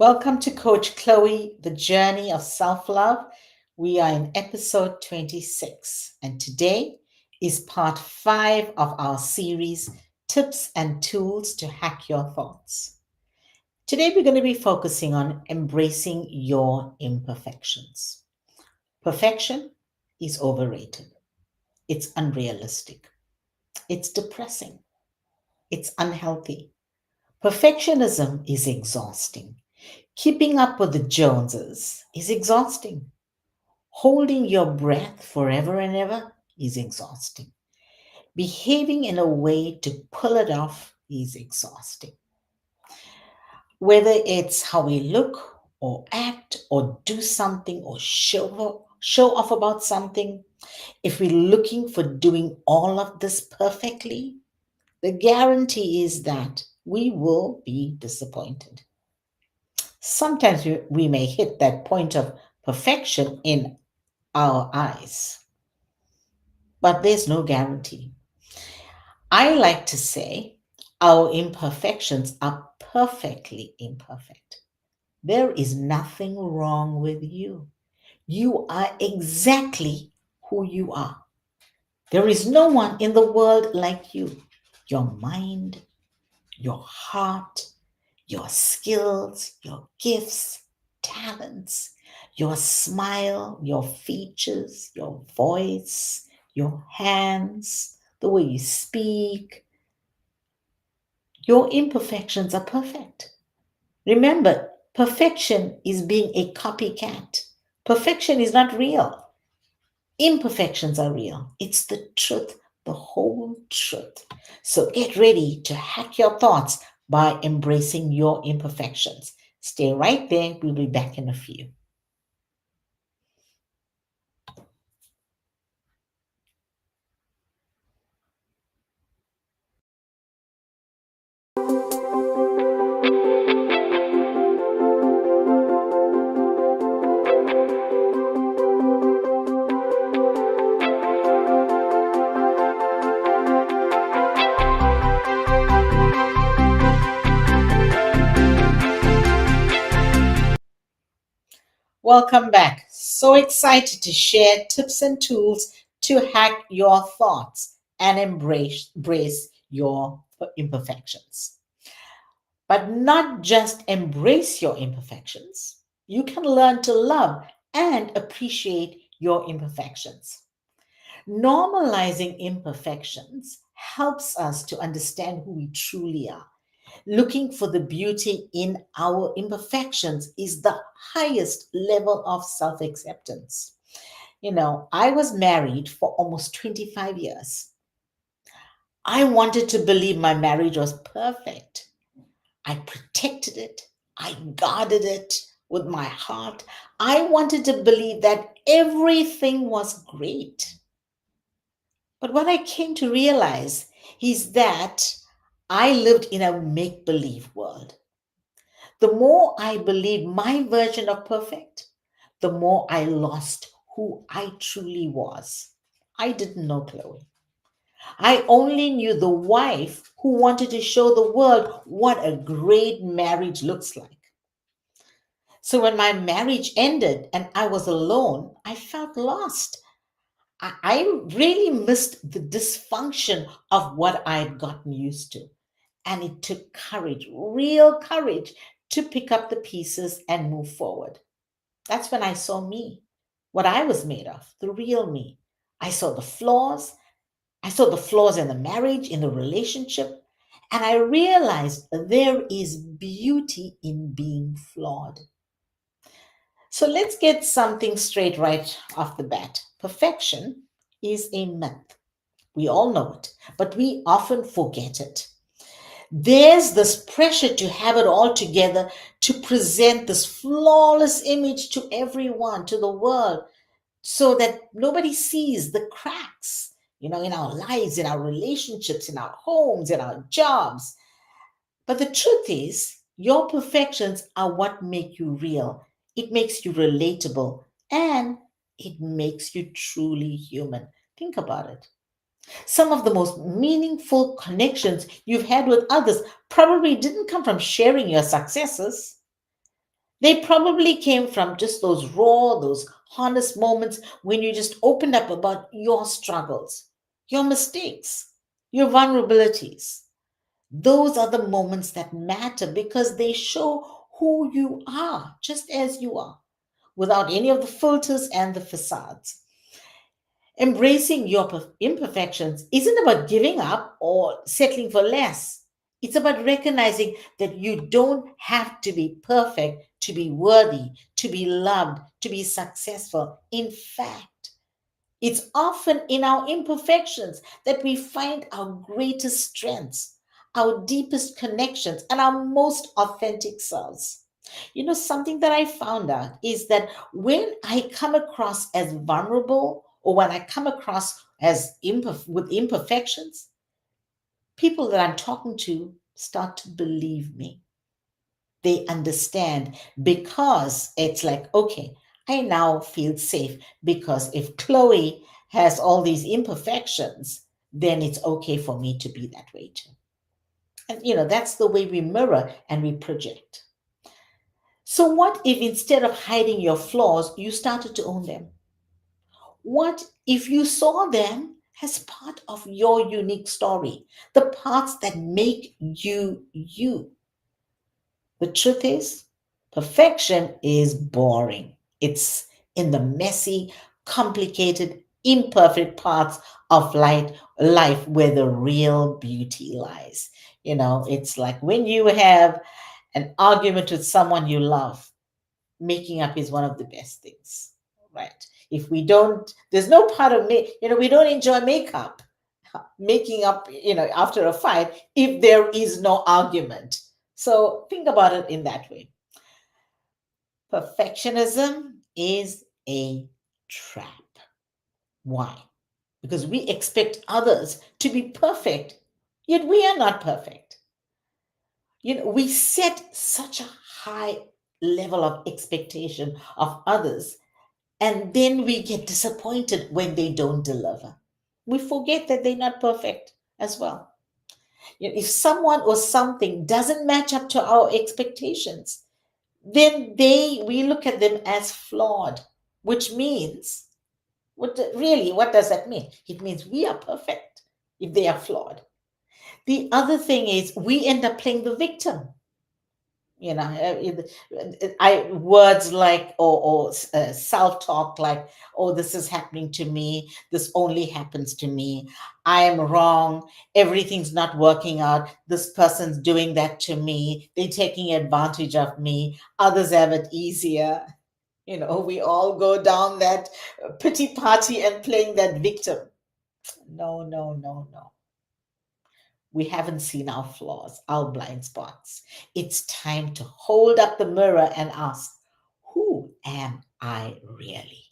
Welcome to Coach Chloe, the journey of self love. We are in episode 26, and today is part 5 of our series Tips and Tools to Hack Your Thoughts. Today, we're going to be focusing on embracing your imperfections. Perfection is overrated, it's unrealistic, it's depressing, it's unhealthy. Perfectionism is exhausting. Keeping up with the Joneses is exhausting. Holding your breath forever and ever is exhausting. Behaving in a way to pull it off is exhausting. Whether it's how we look or act or do something or show off about something, if we're looking for doing all of this perfectly, the guarantee is that we will be disappointed. Sometimes we may hit that point of perfection in our eyes, but there's no guarantee. I like to say our imperfections are perfectly imperfect. There is nothing wrong with you. You are exactly who you are. There is no one in the world like you. Your mind, your heart, your skills, your gifts, talents, your smile, your features, your voice, your hands, the way you speak. Your imperfections are perfect. Remember, perfection is being a copycat. Perfection is not real. Imperfections are real. It's the truth, the whole truth. So get ready to hack your thoughts by embracing your imperfections. Stay right there. We'll be back in a few. Welcome back. So excited to share tips and tools to hack your thoughts and embrace your imperfections. But not just embrace your imperfections, you can learn to love and appreciate your imperfections. Normalizing imperfections helps us to understand who we truly are. Looking for the beauty in our imperfections is the highest level of self acceptance. I was married for almost 25 years. I wanted to believe my marriage was perfect. I protected it, I guarded it with my heart. I wanted to believe that everything was great. But what I came to realize is that I lived in a make believe world. The more I believed my version of perfect, the more I lost who I truly was. I didn't know Chloe. I only knew the wife who wanted to show the world what a great marriage looks like. So when my marriage ended and I was alone, I felt lost. I really missed the dysfunction of what I'd gotten used to. And it took courage, real courage, to pick up the pieces and move forward. That's when I saw me, what I was made of, the real me. I saw the flaws. I saw the flaws in the marriage, in the relationship. And I realized there is beauty in being flawed. So let's get something straight right off the bat. Perfection is a myth. We all know it, but we often forget it. There's this pressure to have it all together, to present this flawless image to everyone, to the world, so that nobody sees the cracks, in our lives, in our relationships, in our homes, in our jobs. But the truth is, your perfections are what make you real. It makes you relatable and it makes you truly human. Think about it. Some of the most meaningful connections you've had with others probably didn't come from sharing your successes. They probably came from just those raw, those honest moments when you just opened up about your struggles, your mistakes, your vulnerabilities. Those are the moments that matter because they show who you are, just as you are, without any of the filters and the facades. Embracing your imperfections isn't about giving up or settling for less. It's about recognizing that you don't have to be perfect to be worthy, to be loved, to be successful. In fact, it's often in our imperfections that we find our greatest strengths, our deepest connections, and our most authentic selves. Something that I found out is that when I come across as vulnerable or when I come across as with imperfections, people that I'm talking to start to believe me. They understand because it's like, okay, I now feel safe because if Chloe has all these imperfections, then it's okay for me to be that way too. And that's the way we mirror and we project. So, what if instead of hiding your flaws, you started to own them? What if you saw them as part of your unique story, the parts that make you you? The truth is, perfection is boring. It's in the messy, complicated, imperfect parts of life where the real beauty lies. It's like when you have an argument with someone you love, making up is one of the best things, right? If we don't, there's no part of me, we don't enjoy makeup, making up, after a fight if there is no argument. So think about it in that way. Perfectionism is a trap. Why? Because we expect others to be perfect, yet we are not perfect. We set such a high level of expectation of others, and then we get disappointed when they don't deliver. We forget that they're not perfect as well. If someone or something doesn't match up to our expectations, then we look at them as flawed, which means what does that mean? It means we are perfect if they are flawed. The other thing is we end up playing the victim. I words like or self-talk like, oh, this is happening to me, this only happens to me, I am wrong, everything's not working out, this person's doing that to me, they're taking advantage of me, others have it easier. We all go down that pity party and playing that victim. No, no, no, no. We haven't seen our flaws, our blind spots. It's time to hold up the mirror and ask, who am I really?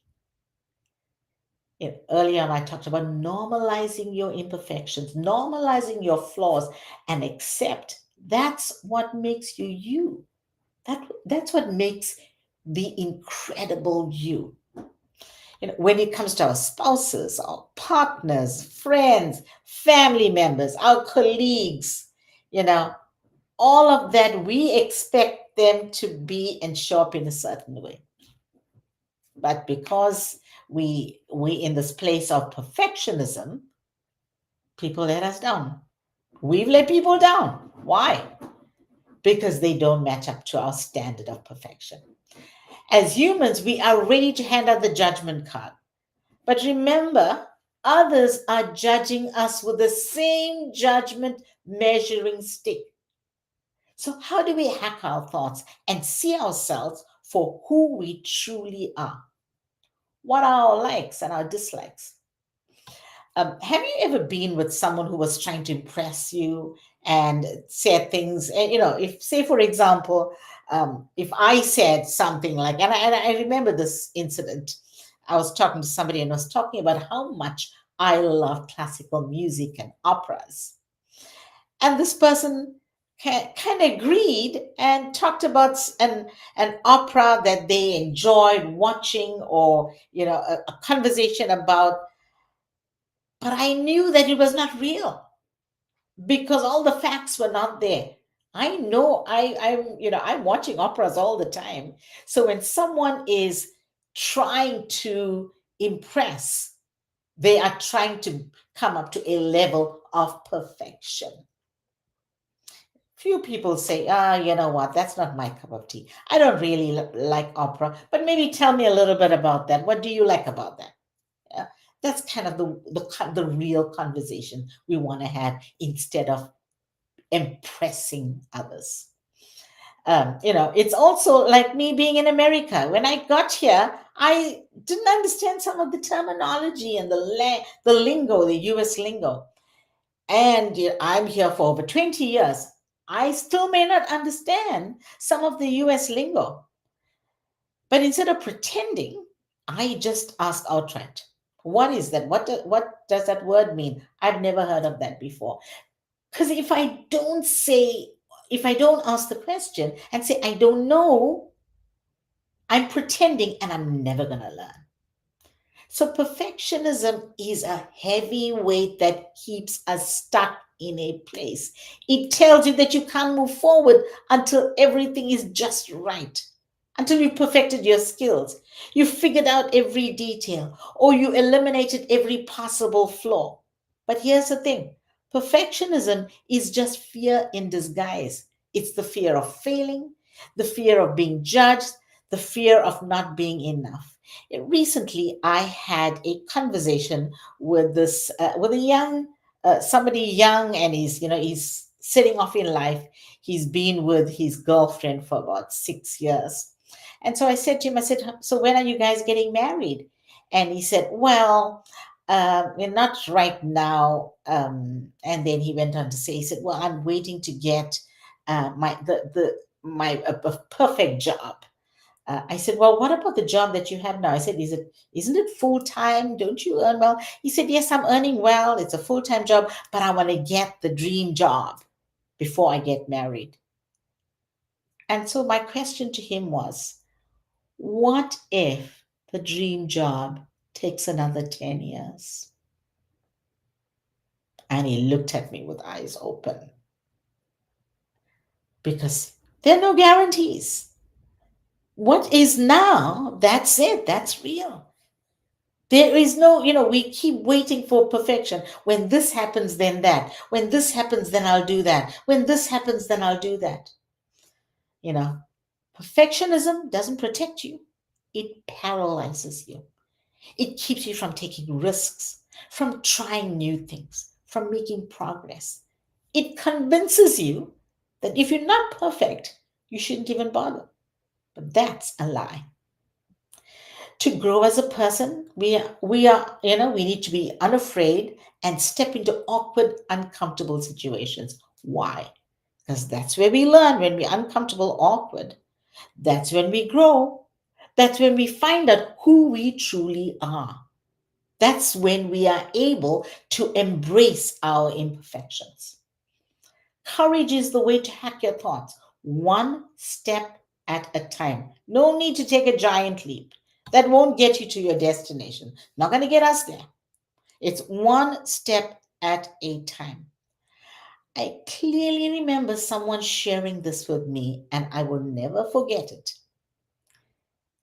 Earlier on, I talked about normalizing your imperfections, normalizing your flaws, and accept that's what makes you you. That's what makes the incredible you. When it comes to our spouses, our partners, friends, family members, our colleagues, you know, all of that, we expect them to be and show up in a certain way. But because we in this place of perfectionism, people let us down. We've let people down. Why? Because they don't match up to our standard of perfection. As humans, we are ready to hand out the judgment card. But remember, others are judging us with the same judgment measuring stick. So, how do we hack our thoughts and see ourselves for who we truly are? What are our likes and our dislikes? Have you ever been with someone who was trying to impress you and said things? And, if, say, for example, if I said something like, and I remember this incident, I was talking to somebody and I was talking about how much I love classical music and operas. And this person kind of agreed and talked about an opera that they enjoyed watching or, a conversation about, but I knew that it was not real because all the facts were not there. I know I'm watching operas all the time. So when someone is trying to impress, they are trying to come up to a level of perfection. Few people say, you know what, that's not my cup of tea. I don't really like opera, but maybe tell me a little bit about that. What do you like about that? Yeah, that's kind of the real conversation we want to have instead of impressing others. It's also like me being in America. When I got here, I didn't understand some of the terminology and the lingo, the US lingo. And I'm here for over 20 years. I still may not understand some of the US lingo. But instead of pretending, I just ask outright, what is that? What does that word mean? I've never heard of that before. Because if I don't ask the question and say, I don't know, I'm pretending and I'm never going to learn. So perfectionism is a heavy weight that keeps us stuck in a place. It tells you that you can't move forward until everything is just right, until you perfected your skills, you figured out every detail, or you eliminated every possible flaw. But here's the thing, perfectionism is just fear in disguise. It's the fear of failing, the fear of being judged, the fear of not being enough. Recently, I had a conversation with a young somebody young, and he's sitting off in life. He's been with his girlfriend for about 6 years, and so I said to him, I said, "So when are you guys getting married?" And he said, "Well, we're not right now." And then he went on to say, he said, "Well, I'm waiting to get my the my a perfect job." I said, "Well, what about the job that you have now?" I said, isn't it full time? Don't you earn well?" He said, "Yes, I'm earning well. It's a full time job, but I want to get the dream job before I get married." And so my question to him was, what if the dream job takes another 10 years? And he looked at me with eyes open because there are no guarantees. What is now, that's it, that's real. There is no, we keep waiting for perfection. When this happens, then that. When this happens, then I'll do that. When this happens, then I'll do that. You know, perfectionism doesn't protect you, it paralyzes you. It keeps you from taking risks, from trying new things, from making progress. It convinces you that if you're not perfect, you shouldn't even bother. But that's a lie. To grow as a person, we need to be unafraid and step into awkward, uncomfortable situations. Why? Because that's where we learn. When we're uncomfortable, awkward, that's when we grow. That's when we find out who we truly are. That's when we are able to embrace our imperfections. Courage is the way to hack your thoughts, one step at a time. No need to take a giant leap. That won't get you to your destination. Not going to get us there. It's one step at a time. I clearly remember someone sharing this with me, and I will never forget it.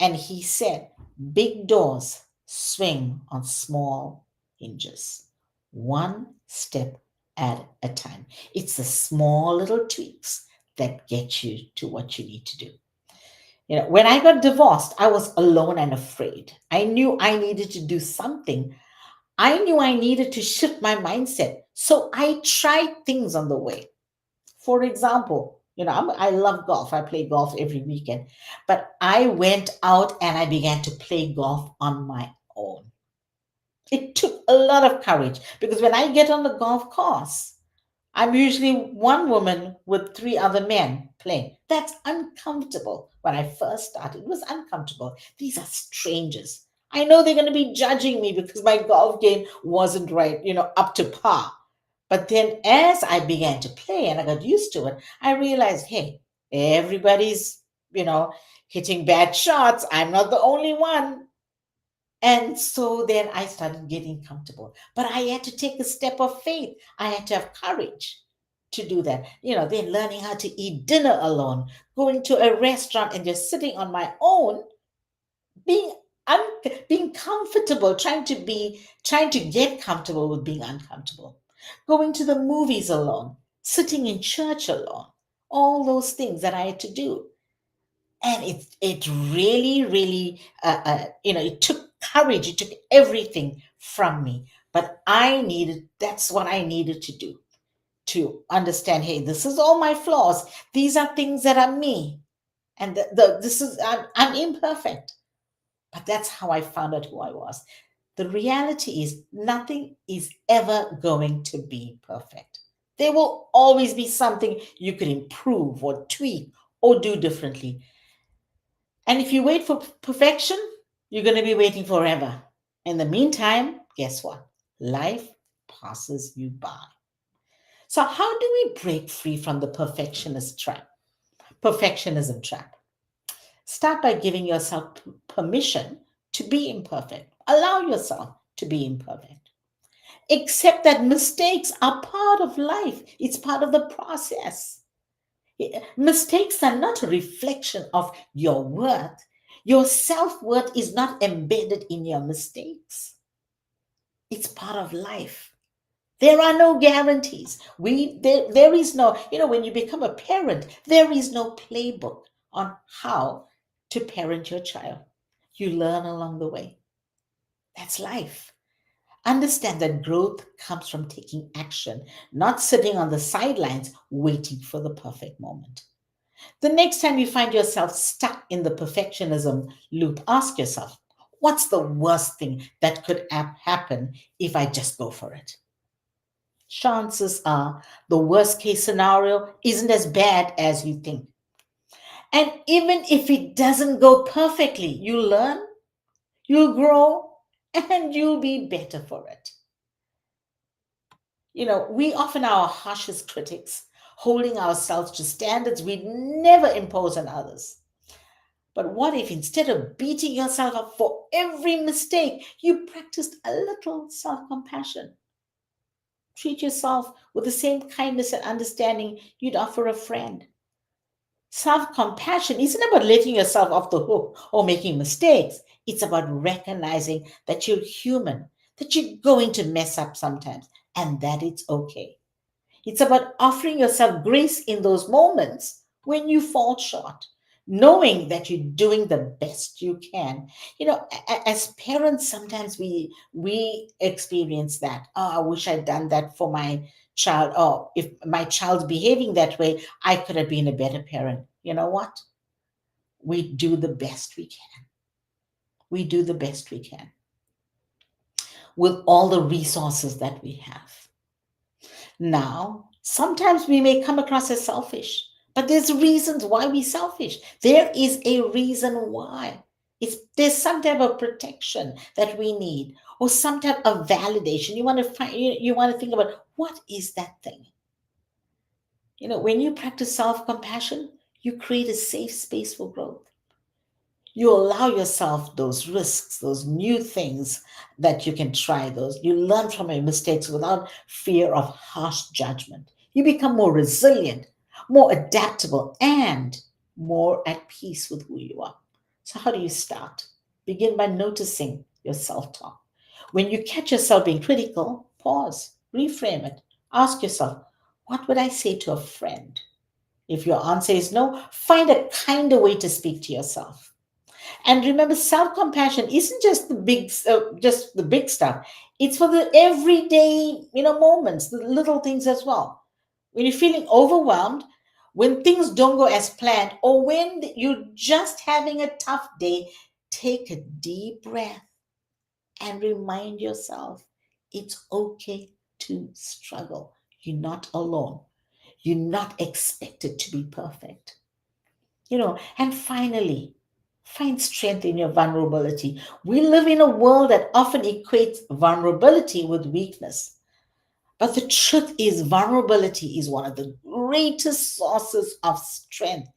And he said, big doors swing on small hinges, one step at a time. It's the small little tweaks that get you to what you need to do. When I got divorced, I was alone and afraid. I knew I needed to do something. I knew I needed to shift my mindset. So I tried things on the way. For example, I love golf. I play golf every weekend. But I went out and I began to play golf on my own. It took a lot of courage because when I get on the golf course, I'm usually one woman with three other men playing. That's uncomfortable. When I first started, it was uncomfortable. These are strangers. I know they're going to be judging me because my golf game wasn't right, up to par. But then as I began to play and I got used to it, I realized, hey, everybody's, you know, hitting bad shots. I'm not the only one. And so then I started getting comfortable. But I had to take a step of faith. I had to have courage. to do that. Then learning how to eat dinner alone, going to a restaurant and just sitting on my own, being being comfortable, trying to get comfortable with being uncomfortable, going to the movies alone, sitting in church alone, all those things that I had to do. And it really, really, it took courage, it took everything from me. But that's what I needed to do, to understand, hey, this is all my flaws, these are things that are me, and this is, I'm imperfect. But that's how I found out who I was. The reality is, nothing is ever going to be perfect. There will always be something you could improve or tweak or do differently. And if you wait for perfection, you're going to be waiting forever. In the meantime, guess what? Life passes you by. So, how do we break free from the perfectionism trap? Start by giving yourself permission to be imperfect. Allow yourself to be imperfect. Accept that mistakes are part of life, it's part of the process. Mistakes are not a reflection of your worth. Your self worth is not embedded in your mistakes, it's part of life. There are no guarantees. There is no, when you become a parent, there is no playbook on how to parent your child. You learn along the way. That's life. Understand that growth comes from taking action, not sitting on the sidelines waiting for the perfect moment. The next time you find yourself stuck in the perfectionism loop, ask yourself, what's the worst thing that could happen if I just go for it? Chances are the worst case scenario isn't as bad as you think. And even if it doesn't go perfectly, you learn, you'll grow, and you'll be better for it. We often are our harshest critics, holding ourselves to standards we'd never impose on others. But what if instead of beating yourself up for every mistake, you practiced a little self compassion? Treat yourself with the same kindness and understanding you'd offer a friend. Self compassion isn't about letting yourself off the hook or making mistakes. It's about recognizing that you're human, that you're going to mess up sometimes, and that it's okay. It's about offering yourself grace in those moments when you fall short, knowing that you're doing the best you can. As parents, sometimes we experience that. Oh, I wish I'd done that for my child. Oh, if my child's behaving that way, I could have been a better parent. You know what? We do the best we can. We do the best we can with all the resources that we have. Now, sometimes we may come across as selfish, but there's reasons why we're selfish. There is a reason why. There's some type of protection that we need, or some type of validation. You want to think about, what is that thing? When you practice self-compassion, you create a safe space for growth. You allow yourself those risks, those new things that you can try. Those you learn from your mistakes without fear of harsh judgment. You become more resilient, more adaptable, and more at peace with who you are. So how do you start? Begin by noticing your self-talk. When you catch yourself being critical, pause, reframe it. Ask yourself, what would I say to a friend? If your answer is no, find a kinder way to speak to yourself. And remember, self-compassion isn't just the big stuff. It's for the everyday, moments, the little things as well. When you're feeling overwhelmed, when things don't go as planned, or when you're just having a tough day, take a deep breath and remind yourself it's okay to struggle. You're not alone. You're not expected to be perfect. And finally, find strength in your vulnerability. We live in a world that often equates vulnerability with weakness. But the truth is, vulnerability is one of the greatest sources of strength.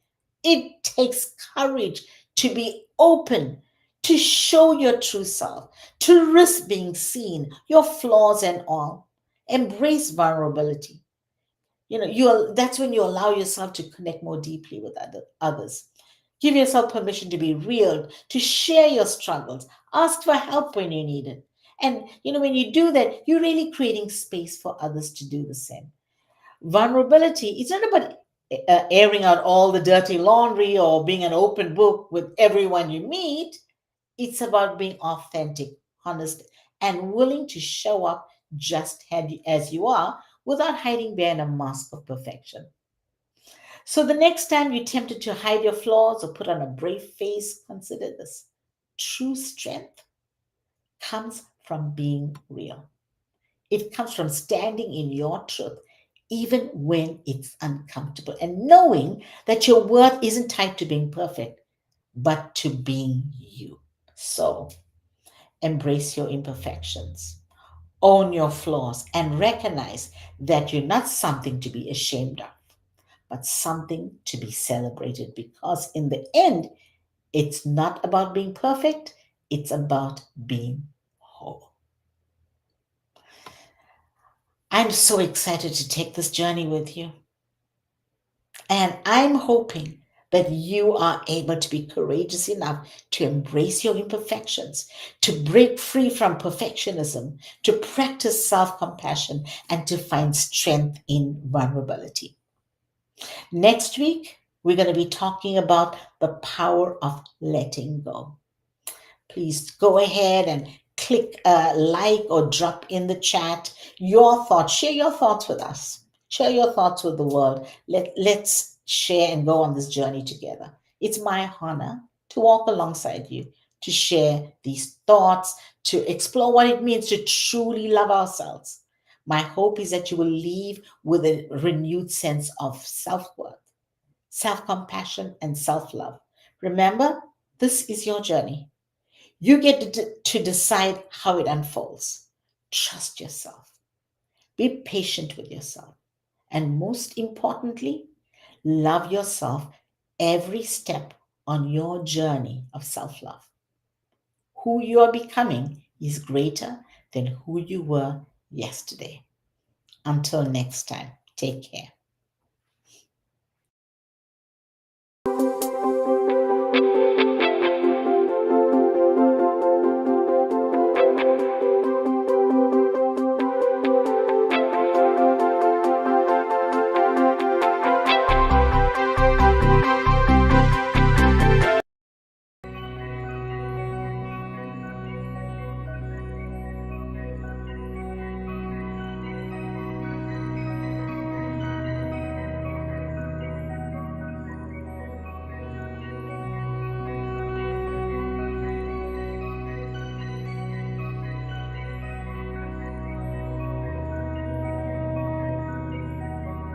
It takes courage to be open, to show your true self, to risk being seen, your flaws and all. Embrace vulnerability. That's when you allow yourself to connect more deeply with others. Give yourself permission to be real, to share your struggles, ask for help when you need it. And when you do that, you're really creating space for others to do the same. Vulnerability, it's not about airing out all the dirty laundry or being an open book with everyone you meet. It's about being authentic, honest, and willing to show up just as you are without hiding behind a mask of perfection. So the next time you're tempted to hide your flaws or put on a brave face, consider this. True strength comes from being real. It comes from standing in your truth, even when it's uncomfortable, and knowing that your worth isn't tied to being perfect, but to being you. So embrace your imperfections, own your flaws, and recognize that you're not something to be ashamed of, but something to be celebrated, because in the end, it's not about being perfect, it's about being whole. I'm so excited to take this journey with you. And I'm hoping that you are able to be courageous enough to embrace your imperfections, to break free from perfectionism, to practice self compassion, and to find strength in vulnerability. Next week, we're going to be talking about the power of letting go. Please go ahead and click like or drop in the chat your thoughts. Share your thoughts with us. Share your thoughts with the world. Let's share and go on this journey together. It's my honor to walk alongside you, to share these thoughts, to explore what it means to truly love ourselves. My hope is that you will leave with a renewed sense of self worth, self compassion, and self love. Remember, this is your journey. You get to decide how it unfolds. Trust yourself. Be patient with yourself. And most importantly, love yourself every step on your journey of self love. Who you are becoming is greater than who you were yesterday. Until next time, take care.